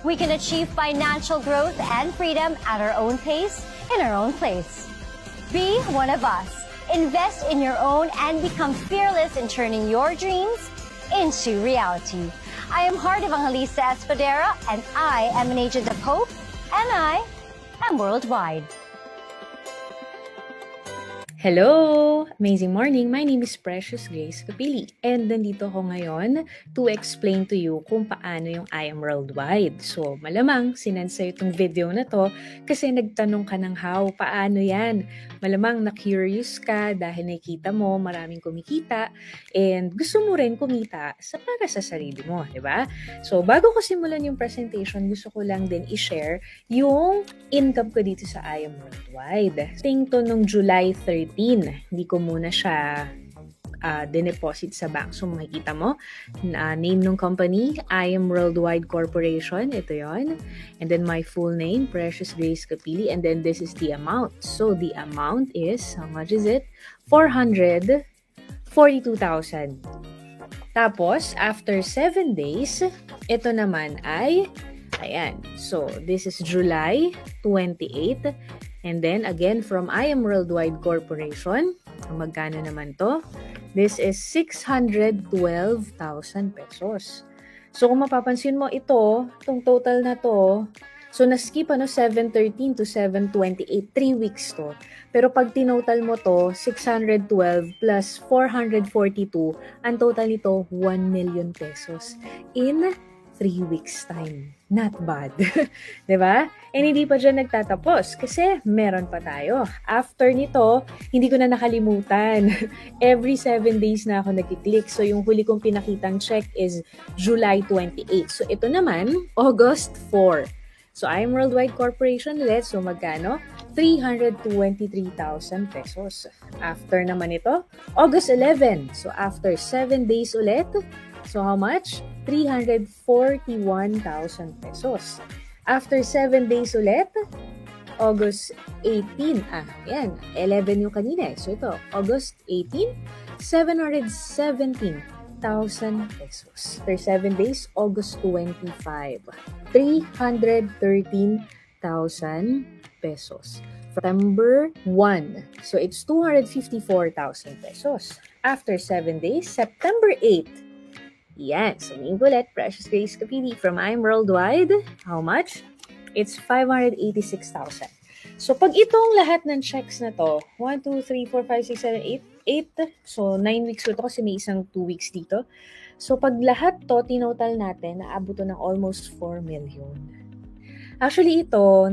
We can achieve financial growth and freedom at our own pace, in our own place. Be one of us. Invest in your own and become fearless in turning your dreams into reality. I am Heart Evangelista Espadera, and I am an agent of hope, and I am worldwide. Hello! Amazing morning! My name is Precious Grace Capili and nandito ako ngayon to explain to you kung paano yung I Am Worldwide. So, malamang sinend sa'yo itong video na to kasi nagtanong ka ng how, paano yan? Malamang na-curious ka dahil nakikita mo maraming kumikita and gusto mo rin kumita para sa sarili mo, di ba? So, bago ko simulan yung presentation, gusto ko lang din i-share yung income ko dito sa I Am Worldwide. Ting to nung July 13. Hindi ko muna siya dineposit sa bank. So, makikita mo, name ng company, I Am Worldwide Corporation. Ito yon. And then my full name, Precious Grace Capili. And then this is the amount. So, the amount is, how much is it? 442,000. Tapos, after 7 days, ito naman ay, ayan. So, this is July 28. And then, again, from I Am Worldwide Corporation, magkano naman to? This is 612,000 pesos. So, kung mapapansin mo ito, itong total na to, so na-skip 713 to 728, 3 weeks to. Pero pag tinotal mo to, 612 plus 442, ang total nito, 1 million pesos in 3 weeks time. Not bad. Diba? And hindi pa dyan nagtatapos kasi meron pa tayo. After nito, hindi ko na nakalimutan. Every 7 days na ako nag-click. So, yung huli kong pinakitang check is July 28. So, ito naman, August 4. So, I Am Worldwide Corporation ulit. So, magkano? 323,000 pesos. After naman ito, August 11. So, after 7 days ulit, so how much? 341,000 pesos. After 7 days ulit, August 18. Yan. 11 yung kanina. So ito, August 18, 717,000 pesos. After 7 days, August 25, 313,000 pesos. September 1. So it's 254,000 pesos. After 7 days, September 8. Yan. So, ulit, Precious Grace Capili from I Am Worldwide. How much? It's 586,000. So, pag itong lahat ng checks na to, 1, 2, 3, 4, 5, 6, 7, 8, 8. So, 9 weeks ko to kasi may isang 2 weeks dito. So, pag lahat to, tinotal natin, naabot to ng almost 4 million. Actually, ito,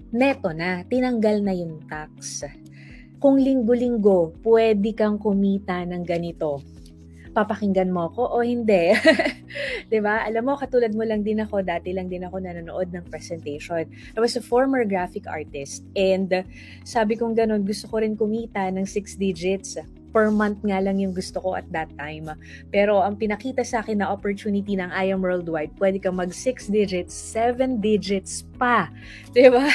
neto na. Tinanggal na yung tax. Kung linggo-linggo, pwede kang kumita ng ganito. Papakinggan mo ako o hindi. Diba? Alam mo, katulad mo lang din ako, dati lang din ako nanonood ng presentation. I was a former graphic artist and sabi kong ganun, gusto ko rin kumita ng 6 digits. Per month nga lang yung gusto ko at that time. Pero ang pinakita sa akin na opportunity ng I Am Worldwide, pwede kang mag 6 digits, 7 digits pa. Diba?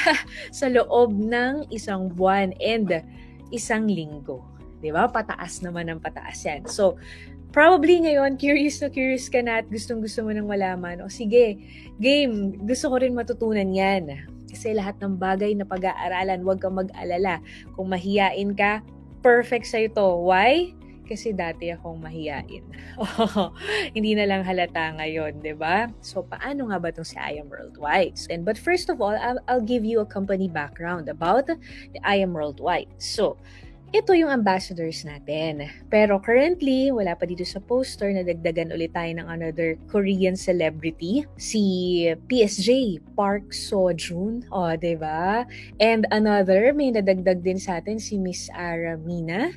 Sa loob ng isang buwan and isang linggo. Diba? Pataas naman ang pataas yan. So, probably ngayon, curious ka na at gustong-gusto mo nang malaman. O sige, game, gusto ko rin matutunan yan. Kasi lahat ng bagay na pag-aaralan, huwag kang mag-alala. Kung mahiyain ka, perfect sa'yo to. Why? Kasi dati akong mahiyain. Hindi na lang halata ngayon, di ba? So, paano nga ba itong si I Am Worldwide? But first of all, I'll give you a company background about the I Am Worldwide. So, ito yung ambassadors natin. Pero currently, wala pa dito sa poster na dagdagan ulit tayo ng another Korean celebrity. Si PSJ, Park Seo-joon. O, diba? And another, may nadagdag din sa atin si Miss Aramina.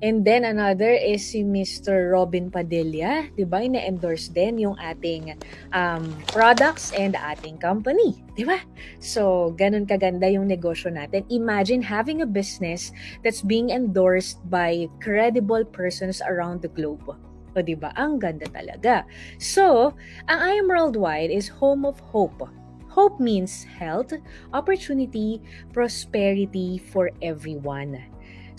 And then another is si Mr. Robin Padilla. Diba? Ina-endorse din yung ating products and ating company. Diba? So, ganun kaganda yung negosyo natin. Imagine having a business that's being endorsed by credible persons around the globe. O diba? Ang ganda talaga. So, ang I Am Worldwide is home of hope. Hope means health, opportunity, prosperity for everyone.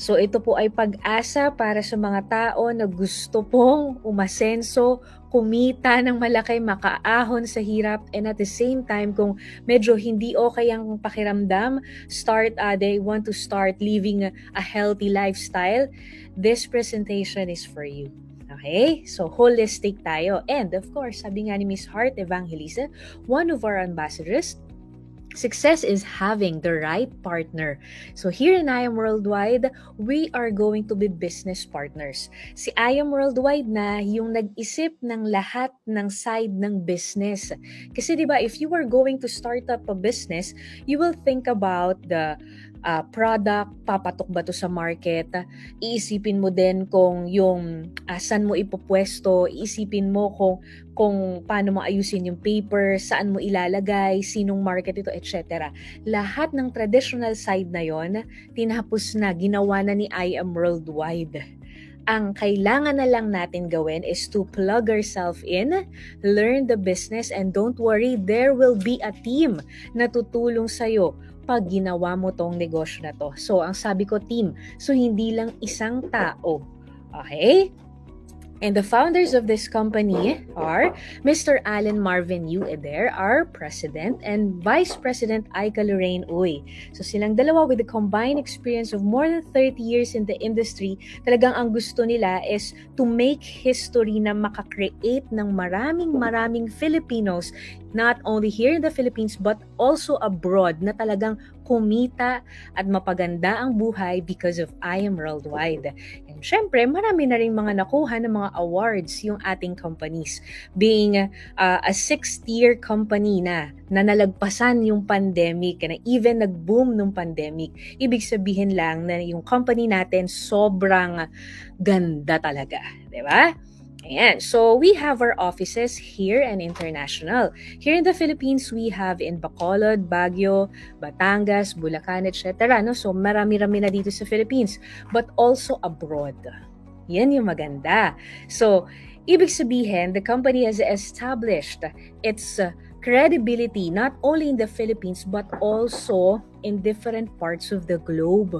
So ito po ay pag-asa para sa mga tao na gusto pong umasenso, kumita ng malaki, makaahon sa hirap, and at the same time, kung medyo hindi okay ang pakiramdam, they want to start living a healthy lifestyle, this presentation is for you. Okay? So, holistic tayo. And of course, sabi nga ni Miss Heart Evangelista, one of our ambassadors, success is having the right partner. So here in I Am Worldwide, we are going to be business partners. Si I Am Worldwide na yung nag-isip ng lahat ng side ng business. Kasi diba, if you are going to start up a business, you will think about the product, papatok ba to sa market, iisipin mo din kung yung saan mo ipopwesto, iisipin mo kung paano mo ayusin yung paper, saan mo ilalagay, sinong market ito, etc. Lahat ng traditional side na yon, tinapos na, ginawa na ni I Am Worldwide. Ang kailangan na lang natin gawin is to plug ourselves in, learn the business, and don't worry, there will be a team na tutulong sa'yo pag ginawa mo tong negosyo na to. So, ang sabi ko, team. So, hindi lang isang tao. Okay? And the founders of this company are Mr. Alan Marvin Yu Eder, our president, and Vice President Aika Lorraine Uy. So silang dalawa with a combined experience of more than 30 years in the industry, talagang ang gusto nila is to make history na makakreate ng maraming Filipinos, not only here in the Philippines but also abroad, na talagang kumita at mapaganda ang buhay because of I Am Worldwide. And syempre, marami na rin mga nakuha ng mga awards yung ating companies. Being a 6th-year company na nalagpasan yung pandemic, na even nag-boom nung pandemic, ibig sabihin lang na yung company natin sobrang ganda talaga. Diba? Ayan. So, we have our offices here and international. Here in the Philippines, we have in Bacolod, Baguio, Batangas, Bulacan, etc. No? So, marami-rami na dito sa Philippines. But also abroad. Yan yung maganda. So, ibig sabihin, the company has established its credibility not only in the Philippines but also in different parts of the globe.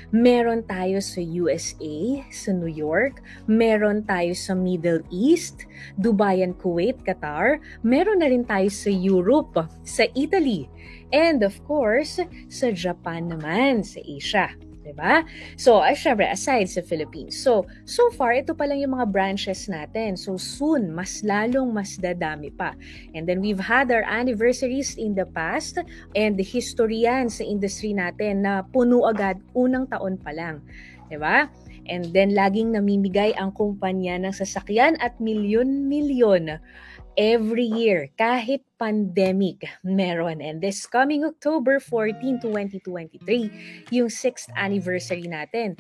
Meron tayo sa USA, sa New York, meron tayo sa Middle East, Dubai and Kuwait, Qatar, meron na rin tayo sa Europe, sa Italy, and of course, sa Japan naman, sa Asia. Diba? So, syempre, aside sa Philippines. So far, ito pa lang yung mga branches natin. So, soon, mas dadami pa. And then, we've had our anniversaries in the past and the history yan sa industry natin na puno agad unang taon pa lang. Diba? And then, laging namimigay ang kumpanya ng sasakyan at milyon-milyon every year, kahit pandemic meron. And this coming October 14, 2023, yung 6th anniversary natin.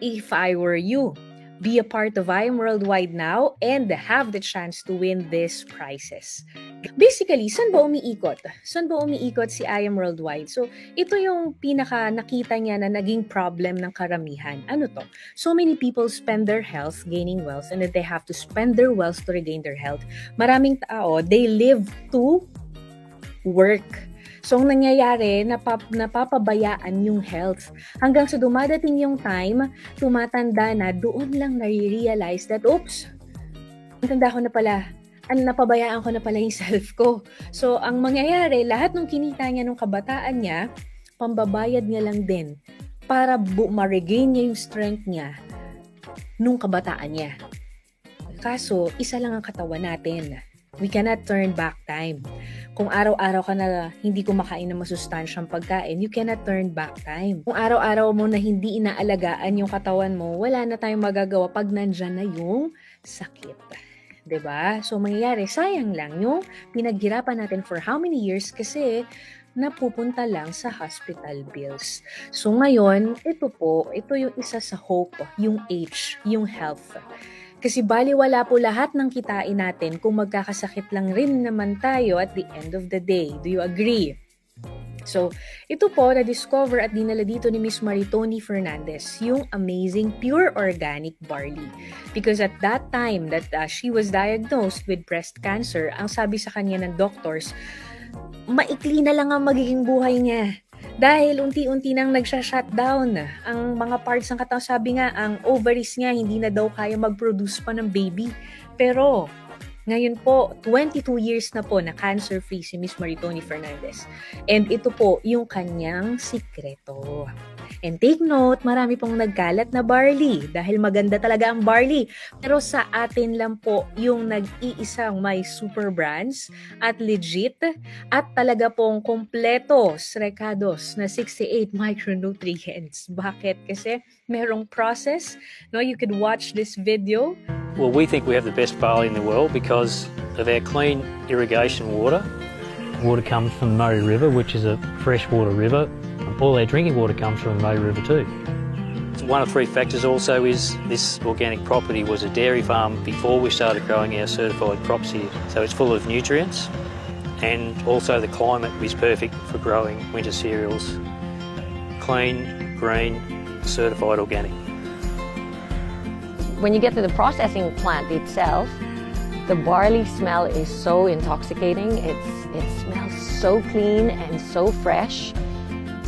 If I were you, be a part of I Am Worldwide now and have the chance to win these prizes. Basically, saan ba umiikot? Saan ba umiikot si I Am Worldwide? So, ito yung pinaka nakita niya na naging problem ng karamihan. Ano to? So many people spend their health gaining wealth and then they have to spend their wealth to regain their health. Maraming tao, they live to work. So, ang nangyayari, napapabayaan yung health. Hanggang sa dumadating yung time, tumatanda na, doon lang nare-realize that, oops, tanda ko na pala, napabayaan ko na pala yung self ko. So, ang mangyayari, lahat ng kinita niya nung kabataan niya, pambabayad niya lang din para ma-regain niya yung strength niya nung kabataan niya. Kaso, isa lang ang katawan natin. We cannot turn back time. Kung araw-araw ka na hindi kumakain ng masustansyang pagkain, you cannot turn back time. Kung araw-araw mo na hindi inaalagaan yung katawan mo, wala na tayong magagawa pag nandyan na yung sakit. 'Di ba? So, mangyayari, sayang lang yung pinaghirapan natin for how many years kasi napupunta lang sa hospital bills. So, ngayon, ito yung isa sa hope, yung H, yung health. Kasi baliwala po lahat ng kitain natin kung magkakasakit lang rin naman tayo at the end of the day. Do you agree? So, ito po na-discover at dinala dito ni Miss Maritoni Fernandez, yung amazing pure organic barley. Because at that time that she was diagnosed with breast cancer, ang sabi sa kanya ng doctors, maikli na lang ang magiging buhay niya. Dahil unti-unti nang nagsha-shutdown ang mga parts ng katawan. Sabi nga, ang ovaries niya hindi na daw kaya mag-produce pa ng baby. Pero ngayon po, 22 years na po na cancer-free si Miss Maritoni Fernandez. And ito po yung kanyang sikreto. And take note, marami pong nagkalat na barley dahil maganda talaga ang barley. Pero sa atin lang po yung nag-iisang may super brands at legit at talaga pong kompletos, recados na 68 micronutrients. Bakit? Kasi merong process. No, you could watch this video. Well, we think we have the best barley in the world because of our clean irrigation water. Water comes from the Murray River, which is a freshwater river. All our drinking water comes from the Murray River too. One of three factors also is this organic property was a dairy farm before we started growing our certified crops here. So it's full of nutrients, and also the climate is perfect for growing winter cereals. Clean, green, certified organic. When you get to the processing plant itself, the barley smell is so intoxicating. It smells so clean and so fresh.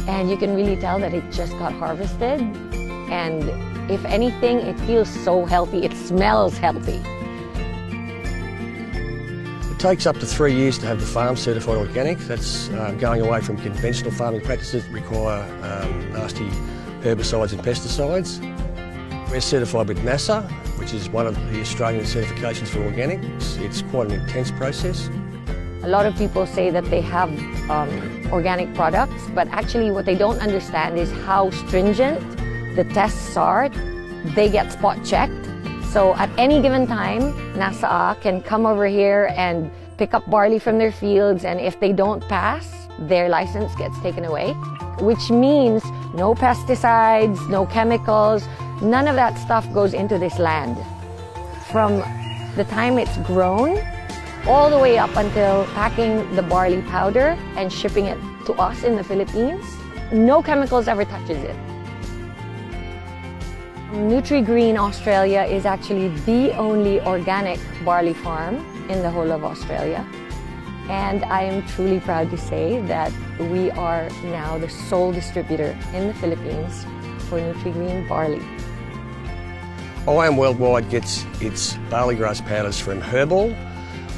And you can really tell that it just got harvested. And if anything, it feels so healthy. It smells healthy. It takes up to 3 years to have the farm certified organic. That's going away from conventional farming practices that require nasty herbicides and pesticides. We're certified with NASA, which is one of the Australian certifications for organic. It's quite an intense process. A lot of people say that they have organic products, but actually what they don't understand is how stringent the tests are. They get spot checked. So at any given time, NASA can come over here and pick up barley from their fields, and if they don't pass, their license gets taken away, which means no pesticides, no chemicals, none of that stuff goes into this land. From the time it's grown, all the way up until packing the barley powder and shipping it to us in the Philippines, no chemicals ever touches it. Nutri-Green Australia is actually the only organic barley farm in the whole of Australia. And I am truly proud to say that we are now the sole distributor in the Philippines for Nutri-Green barley. IAM Worldwide gets its barley grass powders from Herbal,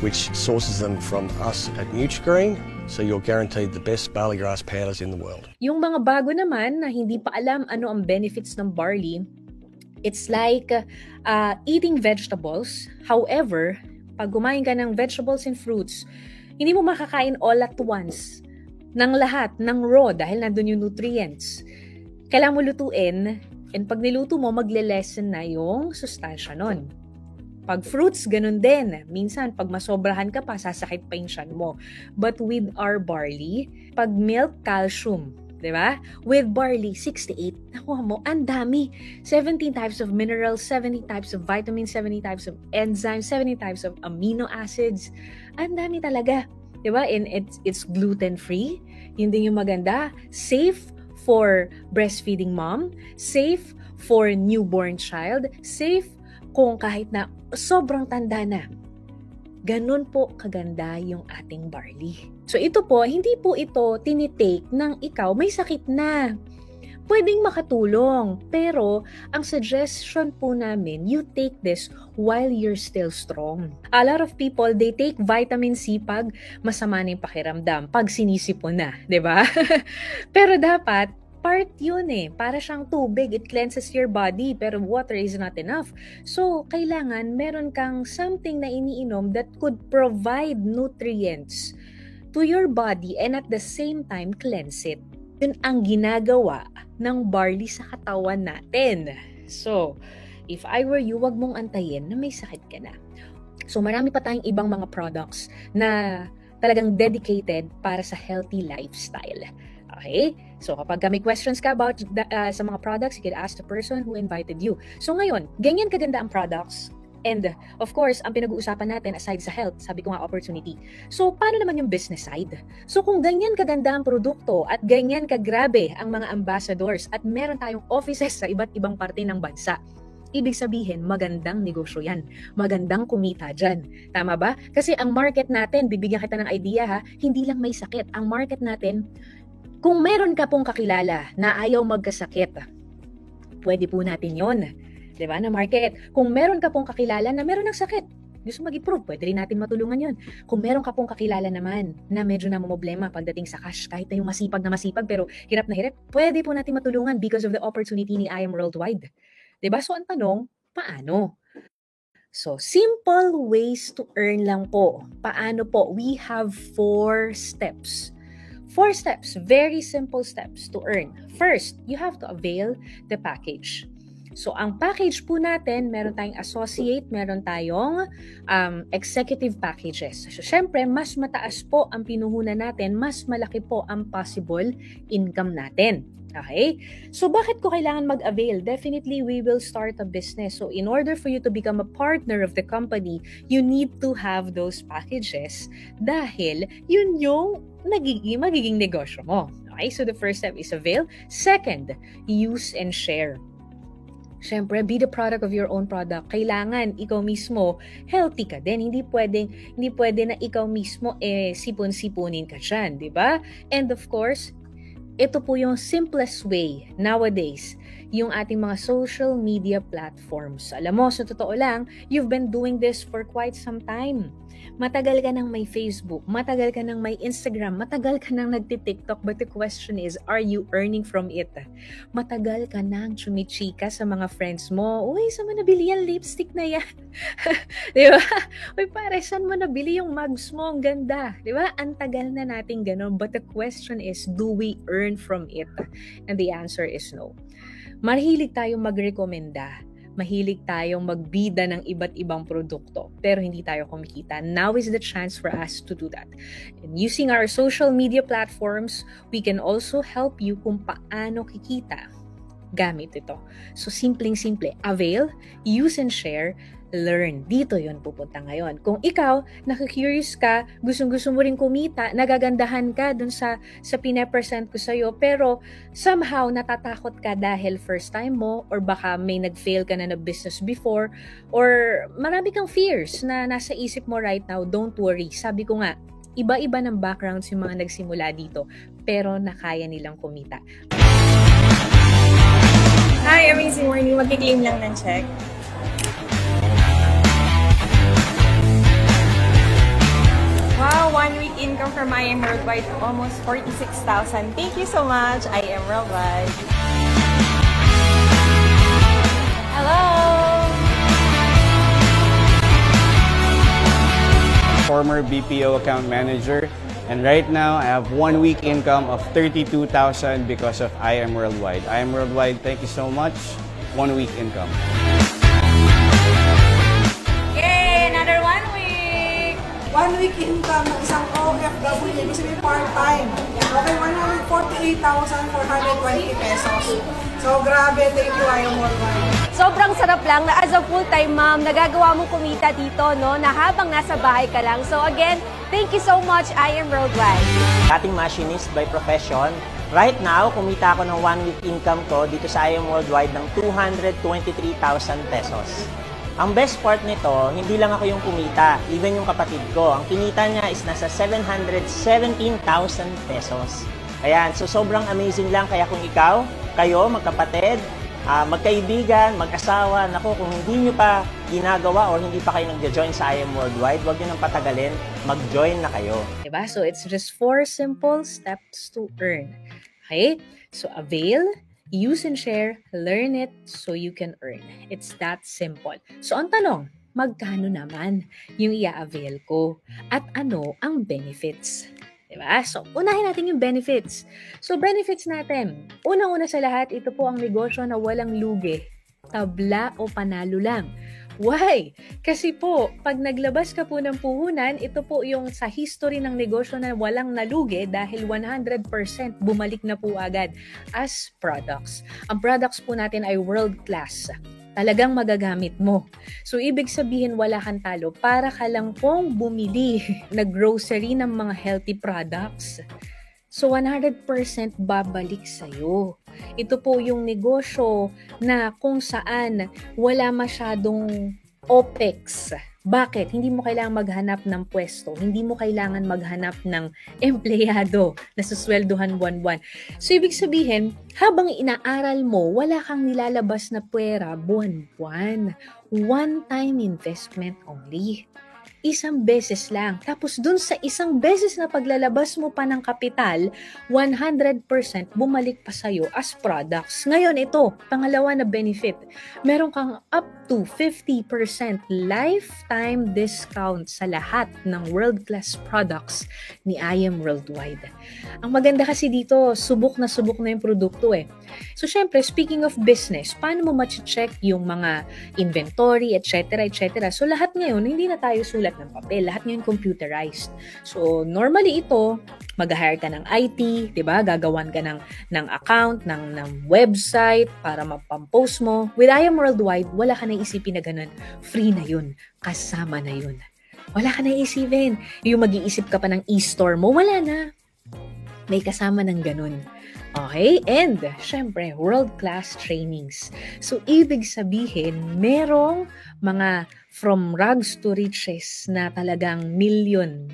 which sources them from us at Nutri-Green. So you're guaranteed the best barley grass powders in the world. Yung mga bago naman na hindi pa alam ano ang benefits ng barley, it's like eating vegetables. However, pag kumain ka ng vegetables and fruits, hindi mo makakain all at once ng lahat, ng raw, dahil nandun yung nutrients. Kailangan mo lutuin, and pag niluto mo, magle-lessen na yung sustansya nun. Pag fruits, ganun din. Minsan, pag masobrahan ka pa, sasakit pa yung tiyan mo. But with our barley, pag milk, calcium. Diba? With barley, 68. Nakuha mo, ang dami. 17 types of minerals, 70 types of vitamins, 70 types of enzymes, 70 types of amino acids. Ang dami talaga. Diba? And it's gluten-free. Yun din yung maganda. Safe for breastfeeding mom. Safe for newborn child. Safe kung kahit na sobrang tanda na. Ganun po kaganda yung ating barley. So ito po, hindi po ito tinitake ng ikaw may sakit na. Pwedeng makatulong, pero ang suggestion po namin, you take this while you're still strong. A lot of people, they take vitamin C pag masama na yung pakiramdam, pag sinisipon na, di ba? Pero dapat, part yun eh. Para siyang tubig. It cleanses your body, pero water is not enough. So, kailangan meron kang something na iniinom that could provide nutrients to your body and at the same time cleanse it. Yun ang ginagawa ng barley sa katawan natin. So, if I were you, wag mong antayin na may sakit ka na. So, marami pa tayong ibang mga products na talagang dedicated para sa healthy lifestyle. Okay? So, kapag may questions ka about sa mga products, you can ask the person who invited you. So, ngayon, ganyan kaganda ang products. And, of course, ang pinag-uusapan natin aside sa health, sabi ko nga opportunity. So, paano naman yung business side? So, kung ganyan kaganda ang produkto at ganyan kagrabe ang mga ambassadors at meron tayong offices sa iba't ibang parte ng bansa, ibig sabihin, magandang negosyo yan. Magandang kumita dyan. Tama ba? Kasi ang market natin, bibigyan kita ng idea ha, hindi lang may sakit. Ang market natin, Kung meron ka pong kakilala na ayaw magkasakit, pwede po natin yon, diba, na market. Kung meron ka pong kakilala na meron ng sakit, gusto mag-improve, pwede rin natin matulungan yon. Kung meron ka pong kakilala naman na medyo namumblema pagdating sa cash, kahit na yung masipag na masipag pero hirap na hirap, pwede po natin matulungan because of the opportunity ni I Am Worldwide. Diba? So ang tanong, paano? So, simple ways to earn lang po. Paano po? We have 4 steps. 4 steps, very simple steps to earn. First, you have to avail the package. So, ang package po natin, meron tayong associate, meron tayong executive packages. So, syempre, mas mataas po ang pinuhunan natin, mas malaki po ang possible income natin. Okay? So, bakit ko kailangan mag-avail? Definitely, we will start a business. So, in order for you to become a partner of the company, you need to have those packages dahil yun yung magiging negosyo mo. Okay? So, the first step is avail. Second, use and share. Siyempre, be the product of your own product. Kailangan ikaw mismo healthy ka din. Hindi pwede na ikaw mismo sipon-sipunin ka dyan, di ba? And of course, ito po yung simplest way nowadays, yung ating mga social media platforms. Alam mo, sa totoo lang, you've been doing this for quite some time. Matagal ka nang may Facebook, matagal ka nang may Instagram, matagal ka nang nagti-TikTok, but the question is, are you earning from it? Matagal ka nang chumichika sa mga friends mo, uy, saan mo nabili yung lipstick na yan? Di ba? Uy, pare, saan mo nabili yung mugs mo? Ang ganda. Di ba? Ang tagal na natin ganun, but the question is, do we earn from it? And the answer is no. Mahilig tayong magrekomenda. Mahilig tayong magbida ng iba't ibang produkto, pero hindi tayo kumikita. Now is the chance for us to do that. And using our social media platforms, we can also help you kung paano kikita gamit ito. So, simpleng-simple. Avail, use and share, learn. Dito yon pupunta ngayon. Kung ikaw, nakikurious ka, gustong-gusto mo rin kumita, nagagandahan ka dun sa pinapresent ko sa'yo, pero somehow natatakot ka dahil first time mo, or baka may nag-fail ka na business before, or marami kang fears na nasa isip mo right now, don't worry. Sabi ko nga, iba-iba ng backgrounds yung mga nagsimula dito, pero nakaya nilang kumita. Hi, amazing morning. Mag-claim lang ng check. Wow, 1 week income from I Am Worldwide, almost 46,000. Thank you so much, I Am Worldwide. Hello! Former BPO account manager, and right now I have 1 week income of 32,000 because of I Am Worldwide. I Am Worldwide, thank you so much. 1 week income. Yay! Another 1 week! 1 week income ng isang OFW, ibig sabihin part-time. Okay, 148,420 pesos. So, grabe. Thank you, I Am Worldwide. Sobrang sarap lang na as a full-time mom, nagagawa mo kumita dito, no? Na habang nasa bahay ka lang. So again, thank you so much, I Am Worldwide. Ating machinist by profession. Right now, kumita ako ng 1 week income ko dito sa I Am Worldwide ng 223,000 pesos. Ang best part nito, hindi lang ako yung kumita, even yung kapatid ko. Ang kinita niya is nasa 717,000 pesos. Ayan, so sobrang amazing lang. Kaya kung ikaw, kayo, magkapatid, magkaibigan, mag-asawa, naku, kung hindi nyo pa ginagawa or hindi pa kayo nag-join sa I Am Worldwide, huwag nyo nang patagalin, mag-join na kayo. Diba? So, it's just 4 simple steps to earn. Okay? So, avail, use and share, learn it so you can earn. It's that simple. So, ang tanong, magkano naman yung i-avail ko? At ano ang benefits? Diba? So, unahin natin yung benefits. So, benefits natin. Unang-una sa lahat, ito po ang negosyo na walang lugi. Tabla o panalo lang. Why? Kasi po, pag naglabas ka po ng puhunan, ito po yung sa history ng negosyo na walang nalugi dahil 100% bumalik na po agad as products. Ang products po natin ay world-class. Talagang magagamit mo. So, ibig sabihin wala kang talo para ka lang pong bumili na grocery ng mga healthy products. So, 100% babalik sa'yo. Ito po yung negosyo na kung saan wala masyadong OPEX. Bakit? Hindi mo kailangan maghanap ng pwesto. Hindi mo kailangan maghanap ng empleyado na susweldohan buwan-buwan. So, ibig sabihin, habang inaaral mo, wala kang nilalabas na pwera buwan-buwan. One-time investment only. Isang beses lang. Tapos dun sa isang beses na paglalabas mo pa ng kapital, 100% bumalik pa sa'yo as products. Ngayon ito, pangalawa na benefit. Meron kang up to 50% lifetime discount sa lahat ng world-class products ni I Am Worldwide. Ang maganda kasi dito, subok na yung produkto eh. So syempre, speaking of business, paano mo ma-check yung mga inventory, etc., etc. So lahat ngayon, hindi na tayo sulat ng papel. Lahat ngayon computerized. So, normally ito, mag-hire ka ng IT, diba? Gagawan ka ng account, ng website para mapampost mo. With I Am Worldwide, wala ka na isipin na ganun. Free na yun. Kasama na yun. Wala ka na isipin. Yung mag-iisip ka pa ng e-store mo, wala na. May kasama ng ganun. Okay? And, syempre, world-class trainings. So, ibig sabihin, merong mga from rags to riches na talagang milyon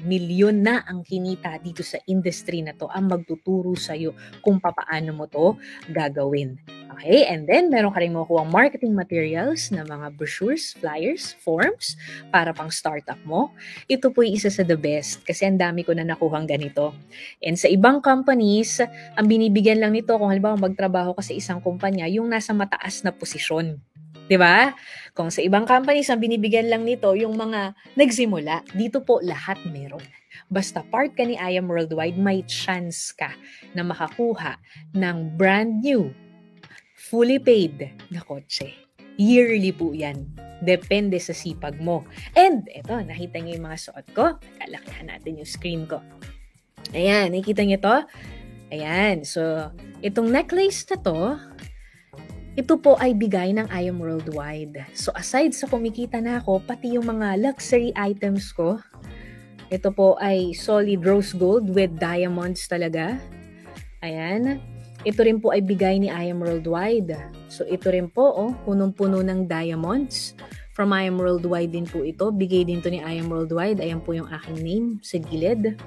na ang kinita dito sa industry na to ang magtuturo sa'yo kung papaano mo to gagawin. Okay? And then, meron ka rin makukuha marketing materials na mga brochures, flyers, forms para pang startup mo. Ito po yung isa sa the best kasi ang dami ko na nakuhang ganito. And sa ibang companies, ang binibigyan lang nito kung halimbawa magtrabaho ka sa isang kumpanya, yung nasa mataas na posisyon. Diba? Kung sa ibang companies, ang binibigyan lang nito yung mga nagsimula. Dito po lahat meron. Basta part ka ni I Am Worldwide, may chance ka na makakuha ng brand new, fully paid na kotse. Yearly po yan. Depende sa sipag mo. And eto, nakita niyo yung mga suot ko. Kalakihan natin yung screen ko. Ayan, nakikita niyo to? Ayan, so itong necklace na to, ito po ay bigay ng I Am Worldwide. So aside sa kumikita na ako, pati yung mga luxury items ko, ito po ay solid rose gold with diamonds talaga. Ayan. Ito rin po ay bigay ni I Am Worldwide. So ito rin po, punong-puno ng diamonds. From I Am Worldwide din po ito. Bigay din to ni I Am Worldwide. Ayan po yung aking name sa gilid.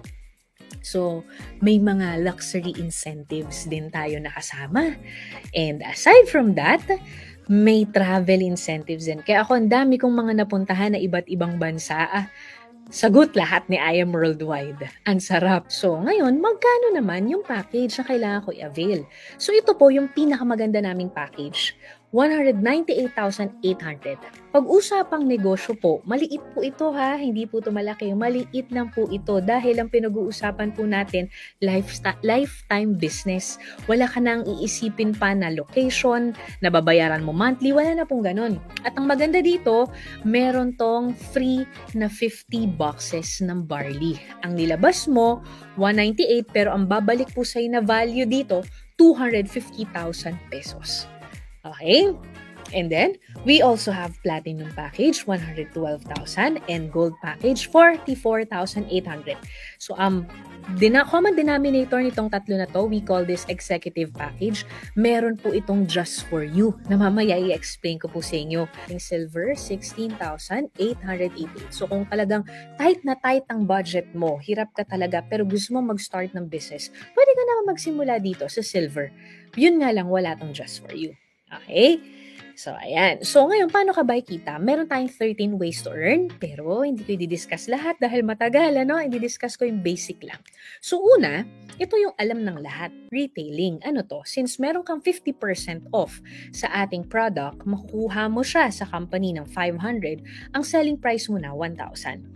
So, may mga luxury incentives din tayo nakasama. And aside from that, may travel incentives din. Kaya ako, ang dami kong mga napuntahan na iba't ibang bansa. Sagot lahat ni I Am Worldwide. Ang sarap. So, ngayon, magkano naman yung package na kailangan ko i-avail? So, ito po yung pinakamaganda naming package. 198,800. Pag-usapang negosyo po, maliit po ito ha, hindi po ito malaki. Maliit lang po ito dahil ang pinag-uusapan po natin, lifetime business. Wala ka nang iisipin pa na location, na babayaran mo monthly, wala na pong ganun. At ang maganda dito, meron tong free na 50 boxes ng barley. Ang nilabas mo, 198 pero ang babalik po sa'yo na value dito, 250,000 pesos. Okay? And then, we also have platinum package, 112,000 and gold package, 44,800. So, common denominator nitong tatlo na to, we call this executive package. Meron po itong just for you na mamaya i-explain ko po sa inyo. Yung silver, 16,888. So, kung talagang tight na tight ang budget mo, hirap ka talaga, pero gusto mo mag-start ng business, pwede ka naman magsimula dito sa silver. Yun nga lang, wala tong just for you. Okay? So, ayan. So, ngayon, paano ka ba ikita? Meron tayong 13 ways to earn, pero hindi ko i-discuss lahat dahil matagal, ano? I-discuss ko yung basic lang. So, una, ito yung alam ng lahat. Retailing. Ano to? Since meron kang 50% off sa ating product, makukuha mo siya sa company ng 500, ang selling price mo na 1,000.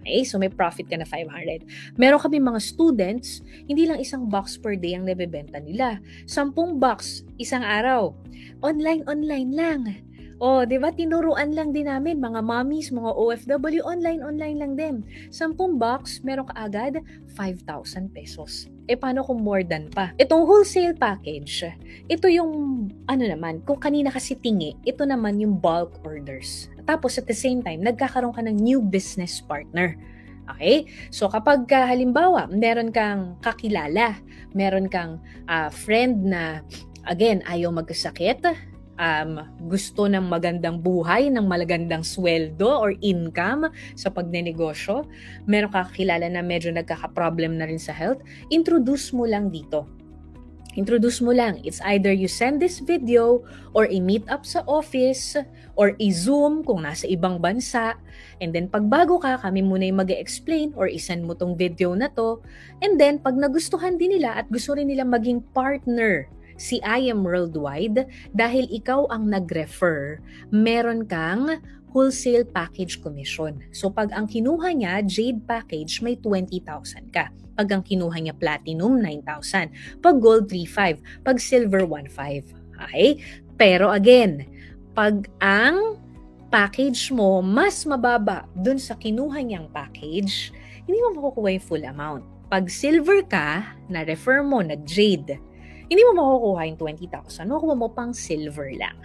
Okay, so may profit ka na 500. Meron kami mga students, hindi lang isang box per day ang nabebenta nila. 10 box, isang araw. Online lang. O, di ba, tinuruan lang din namin, mga mommies, mga OFW, online lang din. 10 box, meron ka agad 5,000 pesos. E paano kung more than pa? Itong wholesale package, ito yung, kung kanina kasi tingi, ito naman yung bulk orders. Tapos at the same time, nagkakaroon ka ng new business partner. Okay? So kapag halimbawa, meron kang kakilala, meron kang friend na, again, ayaw magkasakit, gusto ng magandang buhay, ng magandang sweldo or income sa pagnenegosyo, meron ka kakilala na medyo nagkaka-problem na rin sa health, introduce mo lang dito. Introduce mo lang. It's either you send this video or i-meet up sa office or i-zoom kung nasa ibang bansa. And then pag bago ka, kami muna yung mag-explain or isend mo tong video na to. And then pag nagustuhan din nila at gusto rin nila maging partner si I Am Worldwide, dahil ikaw ang nag-refer, meron kang wholesale package commission. So pag ang kinuha niya, Jade package, may 20,000 ka. Pag ang kinuha niya Platinum, 9,000. Pag Gold, 3,500. Pag Silver, 1,500. Okay? Pero again, pag ang package mo mas mababa dun sa kinuha niyang package, hindi mo makukuha yung full amount. Pag Silver ka, na-refer mo, nag-Jade, hindi mo makukuha yung 20,000. Makukuha mo pang Silver lang.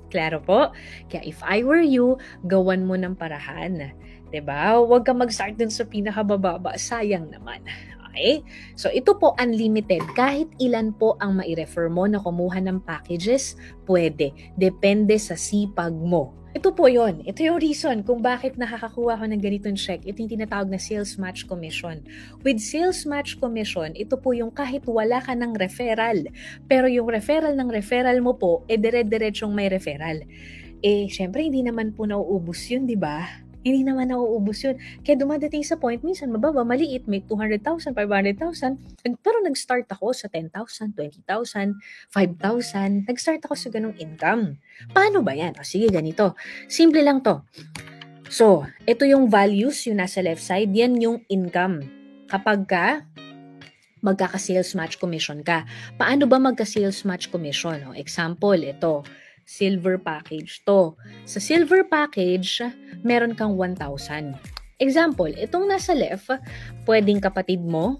Klaro po? Kaya if I were you, gawan mo ng parahan. Diba? Huwag ka mag-start dun sa pinakabababa. Sayang naman. Okay? So, ito po unlimited. Kahit ilan po ang mai-refer mo na kumuha ng packages, pwede. Depende sa sipag mo. Ito po yon. Ito yung reason kung bakit nakakakuha ko ng ganitong check. Ito yung tinatawag na sales match commission. With sales match commission, ito po yung kahit wala ka ng referral. Pero yung referral ng referral mo po, dire-diretsong may referral. Syempre, hindi naman po nauubos yun, di ba? Hindi naman nauubos yun. Kaya dumadating sa point, minsan mababa, maliit, may 200,000, 500,000. Pero nag-start ako sa 10,000, 20,000, 5,000. Nag-start ako sa ganong income. Paano ba yan? O sige, ganito. Simple lang to. So, ito yung values, yung nasa left side. Yan yung income. Kapag ka magkaka-sales match commission ka. Paano ba magka-sales match commission? O, example, ito. Silver package to. Sa silver package, meron kang 1,000. Example, itong nasa left, pwedeng kapatid mo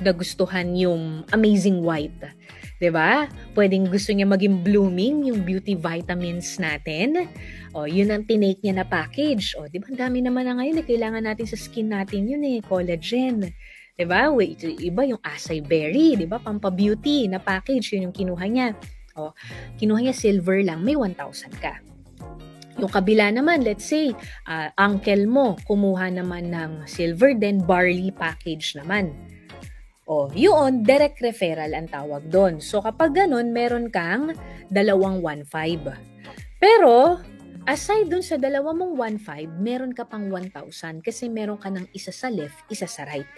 nagustuhan yung Amazing White. 'Di ba? Pwedeng gusto niya maging blooming yung beauty vitamins natin. O, yun ang tinake niya na package. O, 'di ba? Dami naman na ngayon na kailangan natin sa skin natin yun collagen. 'Di ba? Iba yung acai berry, 'di ba? Pampa-beauty na package, yun yung kinuha niya. O, kinuha niya silver lang, may 1,000 ka. Yung kabila naman, let's say, uncle mo, kumuha naman ng silver, then barley package naman. O, yun, direct referral ang tawag doon. So, kapag ganun, meron kang 2,150. Pero, aside dun sa 2,150, meron ka pang 1,000 kasi meron ka ng isa sa left, isa sa right.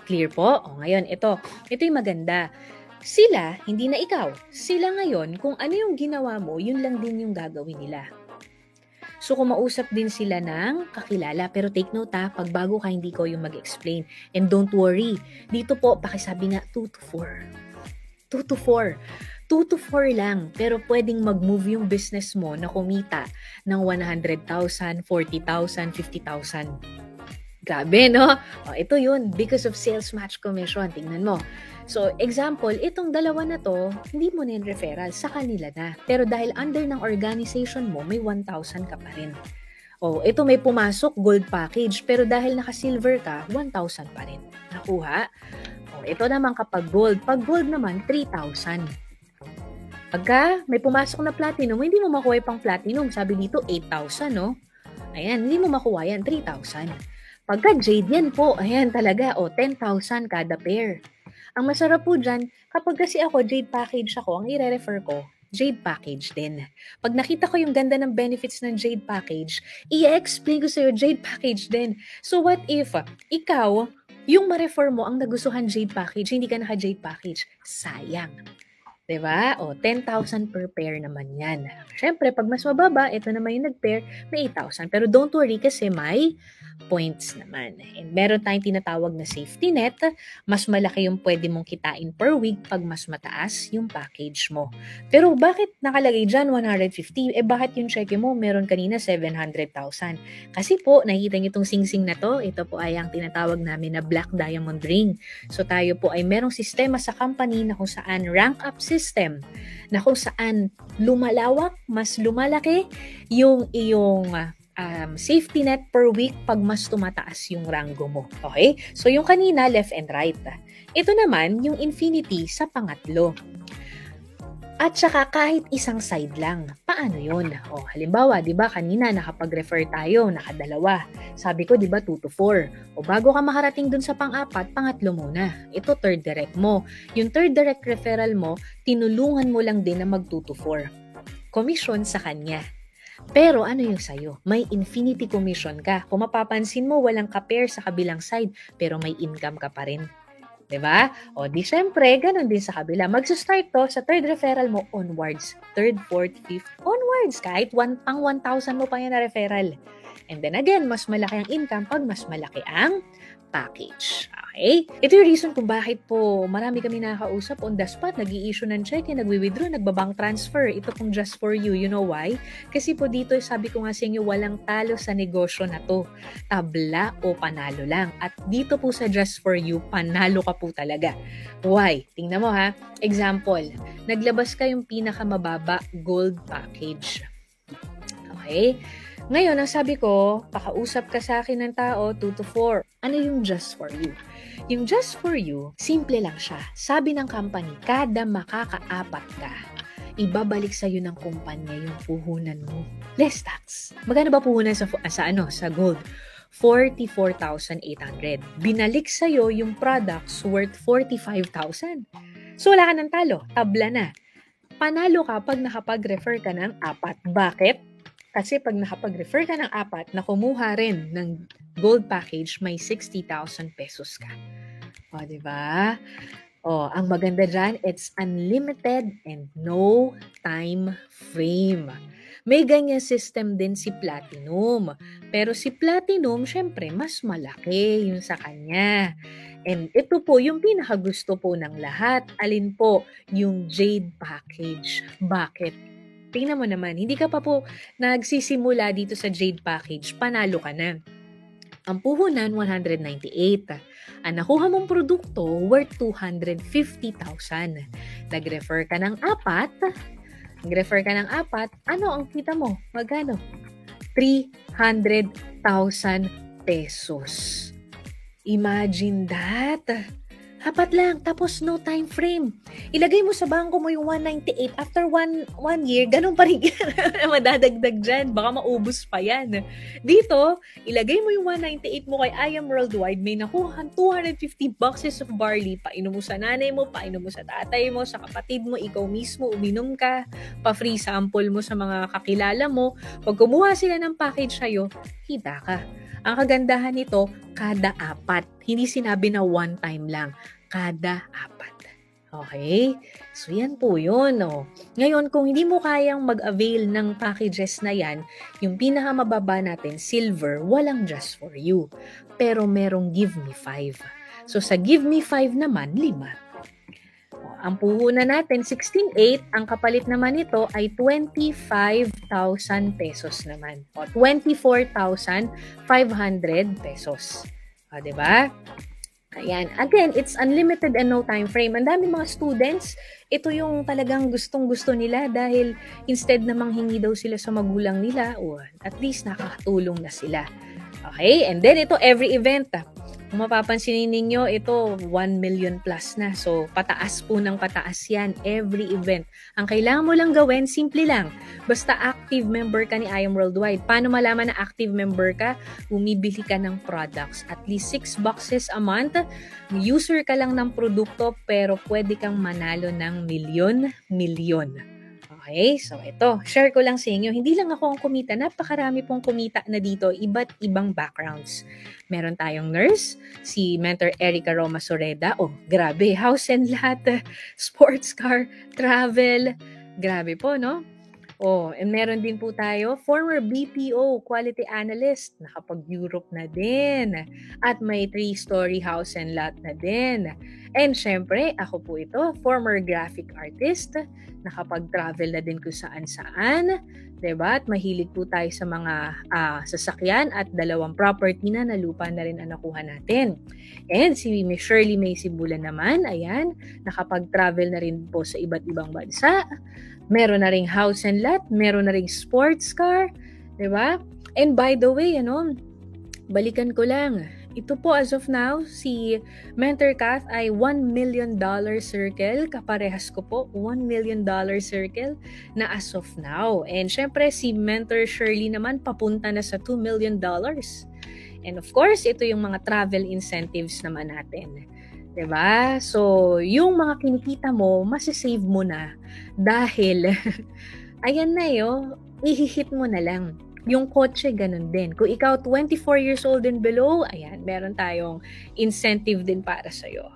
Clear po? O, ngayon, ito yung maganda. Sila, hindi na ikaw. Sila ngayon, kung ano yung ginawa mo, yun lang din yung gagawin nila. So, kumausap din sila ng kakilala. Pero take note pag bago ka, hindi ko yung mag-explain. And don't worry. Dito po, pakisabi nga, 2 to 4. 2 to 4. 2 to 4 lang. Pero pwedeng mag-move yung business mo na kumita ng 100,000, 40,000, 50,000. Grabe, no? O, ito yun. Because of sales match commission. Tingnan mo. So, example, itong dalawa na to, hindi mo na yung referral, sa kanila na. Pero dahil under ng organization mo, may 1,000 ka pa rin. O, ito may pumasok, gold package, pero dahil naka-silver ka, 1,000 pa rin. Nakuha? O, ito naman kapag gold. Pag gold naman, 3,000. Pagka may pumasok na platinum, hindi mo makuha pang platinum. Sabi dito, 8,000, no? Ayan, hindi mo makuha yan, 3,000. Pagka jade yan po, ayan talaga, o, 10,000 kada pair. Ang masarap po dyan, kapag kasi ako, Jade package ako, ang i-refer ko, Jade package din. Pag nakita ko yung ganda ng benefits ng Jade package, i-explain ko sa'yo, Jade package din. So what if, ikaw, yung ma-refer mo ang nagustuhan Jade package, hindi ka naka-Jade package, sayang. Diba? O, 10,000 per pair naman yan. Siyempre, pag mas mababa, ito naman yung nag-pair, may 8,000. Pero don't worry kasi may points naman. And meron tayong tinatawag na safety net. Mas malaki yung pwede mong kitain per week pag mas mataas yung package mo. Pero bakit nakalagay dyan 150? Bakit yung check mo meron kanina 700,000? Kasi po, nakikita niyo itong sing-sing na to. Ito po ay ang tinatawag namin na black diamond ring. So tayo po ay merong sistema sa company na kung saan rank up system, na kung saan lumalawak, mas lumalaki yung iyong safety net per week pag mas tumataas yung rango mo. Okay? So, yung kanina, left and right. Ito naman, yung infinity sa pangatlo. At saka kahit isang side lang. Paano yun? O, halimbawa, di ba kanina nakapag-refer tayo, nakadalawa. Sabi ko, di ba 2 to 4. O bago ka makarating dun sa pang-apat, pangatlo muna. Ito third direct mo. Yung third direct referral mo, tinulungan mo lang din na mag 2 to 4. Commission sa kanya. Pero ano yung sayo? May infinity commission ka. Kung mapapansin mo, walang ka-pair sa kabilang side, pero may income ka pa rin. Diba? O di syempre, ganun din sa kabila. Magsa-start to sa third referral mo onwards. Third, fourth, fifth, onwards. Kahit pang 1,000 mo pa yan na referral. And then again, mas malaki ang income pag mas malaki ang package. Okay? Ito yung reason kung bakit po marami kami nakakausap on the spot, nag-i-issue ng check, nagwi-withdraw, nagbabank transfer. Ito pong just for you. You know why? Kasi po dito, sabi ko nga sa inyo, walang talo sa negosyo na to. Tabla o panalo lang. At dito po sa just for you, panalo ka po talaga. Why? Tingnan mo ha. Example, naglabas ka yung pinakamababa gold package. Okay? Ngayon, ang sabi ko, pakausap ka sa akin ng tao, 2 to 4. Ano yung just for you? Yung just for you, simple lang siya. Sabi ng company, kada makakaapat ka, ibabalik sa'yo ng kumpanya yung puhunan mo. Less tax. Magkano ba puhunan sa gold? 44,800. Binalik sa'yo yung products worth 45,000. So, wala ka ng talo. Tabla na. Panalo ka pag nakapag-refer ka ng 4. Bakit? Kasi pag nakapag-refer ka ng 4 na kumuha rin ng gold package, may 60,000 pesos ka. O, diba? O, ang maganda dyan, it's unlimited and no time frame. May ganyan system din si Platinum. Pero si Platinum, syempre, mas malaki yung sa kanya. And ito po, yung pinakagusto po ng lahat. Alin po? Yung Jade package. Bakit? Tingnan mo naman, hindi ka pa po nagsisimula dito sa Jade package, panalo ka na. Ang puhunan, 198. Ang nakuha mong produkto, worth 250,000. Nag-refer ka ng 4, ano ang kita mo? Magkano? 300,000 pesos. Imagine that! 4 lang, tapos no time frame. Ilagay mo sa bangko mo yung 198. After one year, ganun pa rin madadagdag dyan. Baka maubos pa yan. Dito, ilagay mo yung 198 mo kay I Am Worldwide. May nakuha 250 boxes of barley. Painom mo sa nanay mo, painom mo sa tatay mo, sa kapatid mo, ikaw mismo, uminom ka. Pa-free sample mo sa mga kakilala mo. Pag kumuha sila ng package sa'yo, kita ka. Ang kagandahan nito, kada 4. Hindi sinabi na one time lang. Kada 4. Okay? So, yan po yun. Oh. Ngayon, kung hindi mo kayang mag-avail ng packages na yan, yung pinakamababa natin, silver, walang just for you. Pero merong give me 5. So, sa give me 5 naman, 5. Ang puhunan natin, 16,800. Ang kapalit naman nito ay 25,000 pesos naman. O, 24,500 pesos. O, diba? Ayan. Again, it's unlimited and no time frame. Ang dami mga students, ito yung talagang gustong-gusto nila dahil instead na manghingi daw sila sa magulang nila, o at least nakakatulong na sila. Okay? And then, ito, every event. Kung mapapansinin ninyo, ito 1 million plus na. So, pataas po ng pataas yan. Every event. Ang kailangan mo lang gawin, simple lang. Basta active member ka ni I Am Worldwide. Paano malaman na active member ka? Bumibili ka ng products. At least 6 boxes a month. User ka lang ng produkto, pero pwede kang manalo ng milyon. Okay, so ito, share ko lang sa inyo. Hindi lang ako ang kumita, napakarami pong kumita na dito, iba't ibang backgrounds. Meron tayong nurse, si Mentor Erica Roma Soreda. Oh, grabe, house and lot, sports car, travel. Grabe po, no? Oh, and meron din po tayo, former BPO quality analyst, nakapag-Europe na din. At may 3-story house and lot na din. And syempre, ako po ito, former graphic artist, nakapag-travel na din kung saan-saan. Diba? At mahilig po tayo sa mga sasakyan at 2 property na lupa na rin ang nakuha natin. And si Miss Shirley May Sibulan naman, ayan, nakapag-travel na rin po sa iba't ibang bansa. Meron na ring house and lot, meron na ring sports car, 'di ba? And by the way, balikan ko lang, ito po as of now, si Mentor Kath ay $1 million circle. Kaparehas ko po, $1 million circle na as of now. And syempre, si Mentor Shirley naman papunta na sa $2 million. And of course, ito yung mga travel incentives naman natin. Diba? So, yung mga kinikita mo, masisave mo na. Dahil, ayan na ihihit mo na lang. Yung kotse, ganun din. Kung ikaw 24 years old and below, ayan, meron tayong incentive din para sa'yo.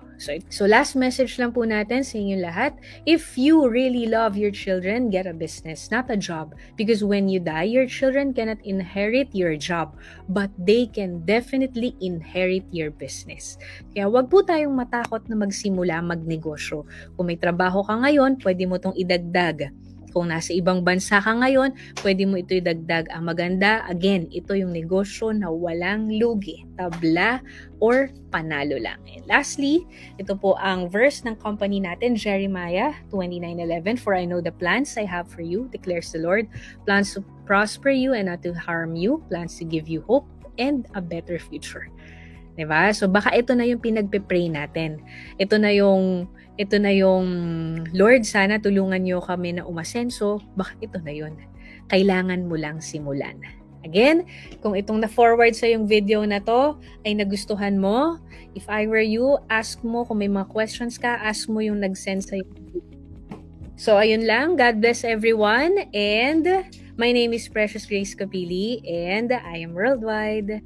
So last message lang po natin sa inyo lahat. If you really love your children, get a business, not a job. Because when you die, your children cannot inherit your job, but they can definitely inherit your business. Kaya wag po tayong matakot na magsimula magnegosyo. Kung may trabaho ka ngayon, pwede mo tong idagdag. Kung nasa ibang bansa ka ngayon, pwede mo ito idagdag. Ang maganda, again, ito yung negosyo na walang lugi, tabla, or panalo lang. And lastly, ito po ang verse ng company natin, Jeremiah 29:11. For I know the plans I have for you, declares the Lord. Plans to prosper you and not to harm you. Plans to give you hope and a better future. Diba? So baka ito na yung pinagpe-pray natin. Ito na yung Lord, sana tulungan niyo kami na umasenso. Baka ito na yun. Kailangan mo lang simulan. Again, kung itong na-forward sa yung video na to ay nagustuhan mo, if I were you, ask mo kung may mga questions ka, ask mo yung nag-send sa yung video. So ayun lang. God bless everyone. And my name is Precious Grace Capili and I am worldwide.